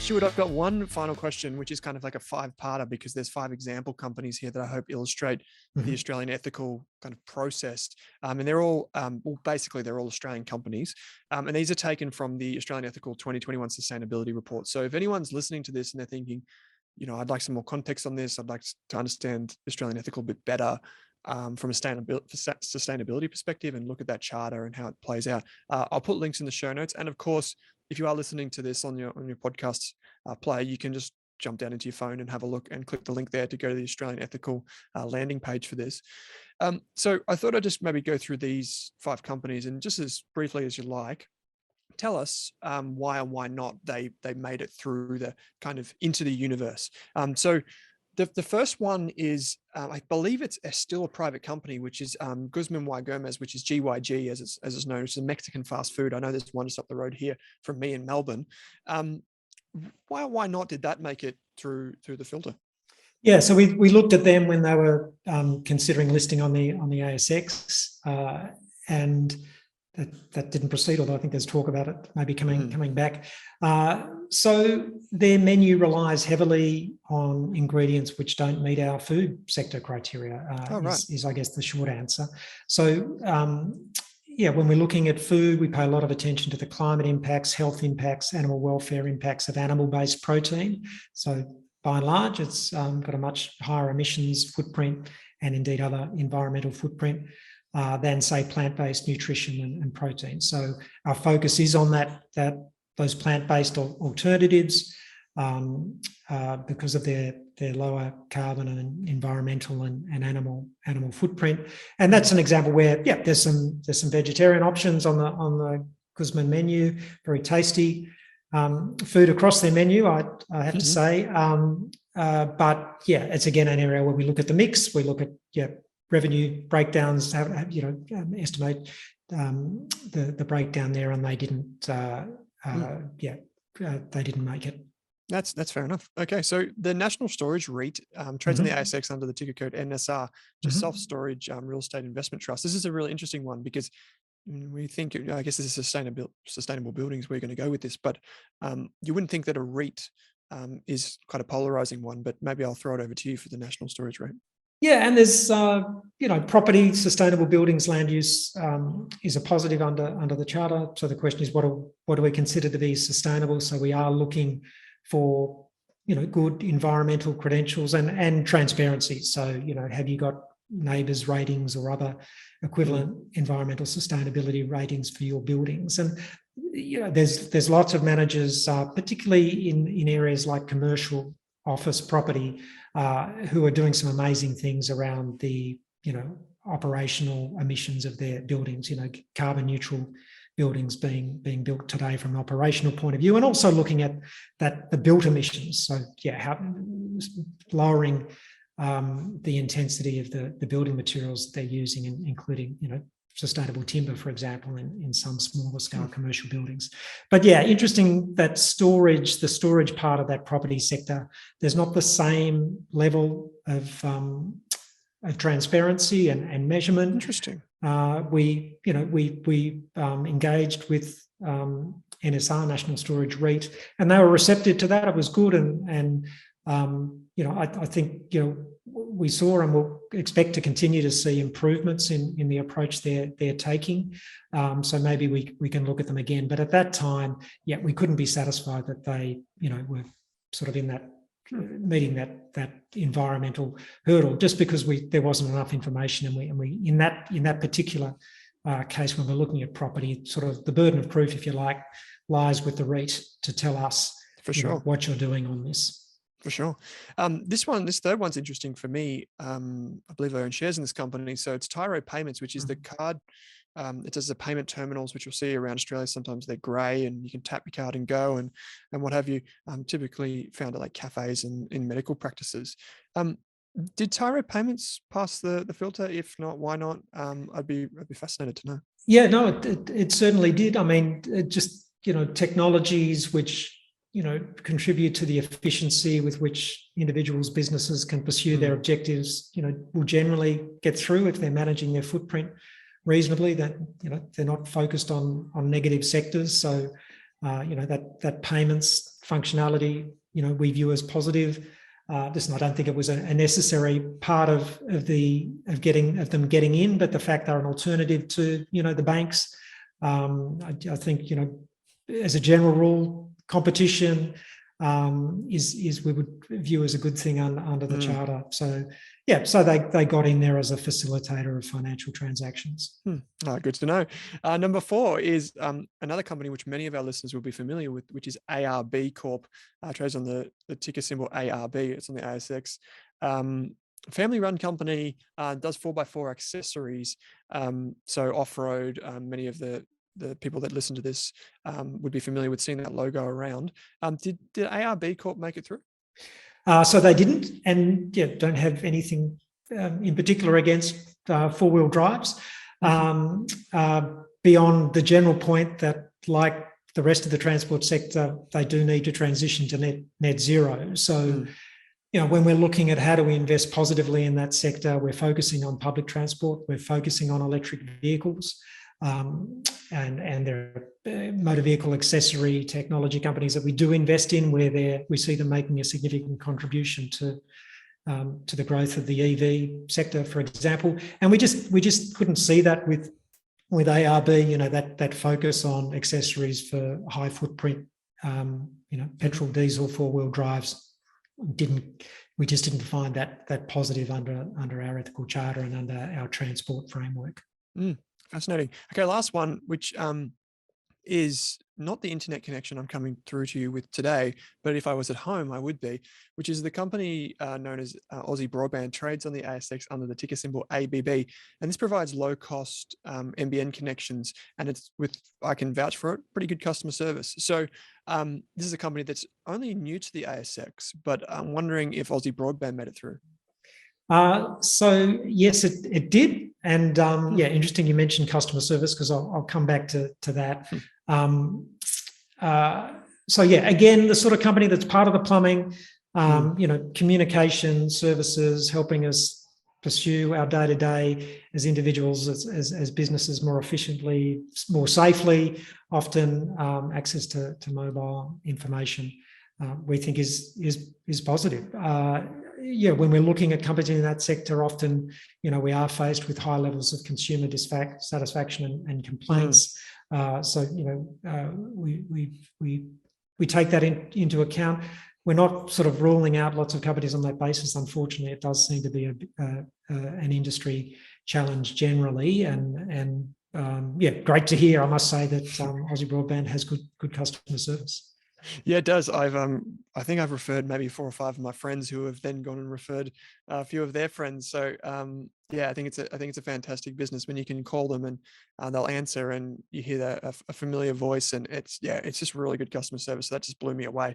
Stuart, I've got one final question, which is kind of like a five-parter because there's 5 example companies here that I hope illustrate the Australian ethical kind of process. And they're all, basically they're all Australian companies. And these are taken from the Australian Ethical 2021 Sustainability Report. So if anyone's listening to this and they're thinking, I'd like some more context on this, I'd like to understand Australian ethical a bit better from a sustainability perspective and look at that charter and how it plays out. I'll put links in the show notes. And of course, if you are listening to this on your podcast player, you can just jump down into your phone and have a look and click the link there to go to the Australian Ethical landing page for this. So I thought I'd just maybe go through these 5 companies and just as briefly as you like, tell us why or why not they made it through the kind of into the universe. So the first one is, I believe it's still a private company, which is Guzman y Gomez, which is GYG as it's known. It's a Mexican fast food. I know there's one just up the road here from me in Melbourne. Why not did that make it through the filter? Yeah, so we looked at them when they were considering listing on the ASX, and that didn't proceed, although I think there's talk about it maybe coming back. So their menu relies heavily on ingredients which don't meet our food sector criteria, is I guess the short answer. So when we're looking at food, we pay a lot of attention to the climate impacts, health impacts, animal welfare impacts of animal-based protein. So by and large, it's got a much higher emissions footprint and indeed other environmental footprint than say plant-based nutrition and protein. So our focus is on those plant-based alternatives because of their lower carbon and environmental and animal footprint. And that's an example where there's some vegetarian options on the Guzman menu, very tasty food across their menu, I have to say. But it's again an area where we look at the mix, we look at revenue breakdowns, estimate the breakdown there, and they didn't. They didn't make it. That's fair enough. Okay, so the National Storage REIT trades on the ASX under the ticker code NSR, just self-storage real estate investment trust. This is a really interesting one because we think, I guess this is sustainable buildings. We're going to go with this, but you wouldn't think that a REIT is quite a polarizing one. But maybe I'll throw it over to you for the National Storage REIT. Yeah, and there's property, sustainable buildings, land use is a positive under the charter. So the question is, what do we consider to be sustainable? So we are looking for good environmental credentials and transparency. So have you got neighbours ratings or other equivalent environmental sustainability ratings for your buildings? And there's lots of managers, particularly in areas like commercial office property, who are doing some amazing things around the operational emissions of their buildings, carbon neutral buildings being built today from an operational point of view, and also looking at the built emissions. So how lowering the intensity of the building materials that they're using, including sustainable timber, for example, in some smaller scale commercial buildings. But interesting that the storage part of that property sector, there's not the same level of transparency and measurement. Interesting. We engaged with NSR, National Storage REIT, and they were receptive to that. It was good, and I think we saw and will expect to continue to see improvements in the approach they're taking. So maybe we can look at them again. But at that time, we couldn't be satisfied that they were sort of in that meeting that environmental hurdle, just because there wasn't enough information, and we in that particular case, when we're looking at property, sort of the burden of proof, if you like, lies with the REIT to tell us what you're doing on this. For sure. This third one's interesting for me. I believe I own shares in this company. So it's Tyro Payments, which is the card. It does the payment terminals, which you'll see around Australia. Sometimes they're grey and you can tap your card and go and what have you. Typically found at like cafes and in medical practices. Did Tyro Payments pass the filter? If not, why not? I'd be fascinated to know. Yeah, no, it certainly did. I mean, technologies which contribute to the efficiency with which individuals, businesses can pursue their objectives, will generally get through if they're managing their footprint reasonably, that, they're not focused on negative sectors. So that payments functionality, we view as positive. Listen, I don't think it was a necessary part of them getting in, but the fact they're an alternative to the banks. I think as a general rule, competition is we would view as a good thing under the charter. So they got in there as a facilitator of financial transactions. Good to know. Number 4 is another company which many of our listeners will be familiar with, which is ARB Corp. Trades on the ticker symbol ARB. It's on the ASX. Family-run company, does 4x4 accessories. So off-road, many of the people that listen to this would be familiar with seeing that logo around. Did ARB Corp make it through? So they didn't, and don't have anything in particular against four-wheel drives. Beyond the general point that, like the rest of the transport sector, they do need to transition to net zero. So, when we're looking at how do we invest positively in that sector, we're focusing on public transport, we're focusing on electric vehicles, and there are motor vehicle accessory technology companies that we do invest in where we see them making a significant contribution to the growth of the EV sector, for example. And we just couldn't see that with ARB, that focus on accessories for high footprint, petrol, diesel, four-wheel drives. We just didn't find that positive under our ethical charter and under our transport framework. Fascinating. Okay, last one, which is not the internet connection I'm coming through to you with today, but if I was at home, I would be, which is the company known as Aussie Broadband, trades on the ASX under the ticker symbol ABB. And this provides low-cost NBN connections, and I can vouch for it, pretty good customer service. So this is a company that's only new to the ASX, but I'm wondering if Aussie Broadband made it through. So yes, it did. And interesting you mentioned customer service, because I'll come back to that. Again, the sort of company that's part of the plumbing, communication services, helping us pursue our day-to-day as individuals, as businesses more efficiently, more safely, often access to mobile information, we think is positive. When we're looking at companies in that sector, often, we are faced with high levels of consumer dissatisfaction and complaints. We take that into account. We're not sort of ruling out lots of companies on that basis. Unfortunately, it does seem to be an industry challenge generally. And great to hear. I must say that Aussie Broadband has good customer service. Yeah, it does. I think I've referred maybe 4 or 5 of my friends who have then gone and referred a few of their friends. So I think it's a fantastic business when you can call them and they'll answer and you hear a familiar voice, and it's just really good customer service. So that just blew me away.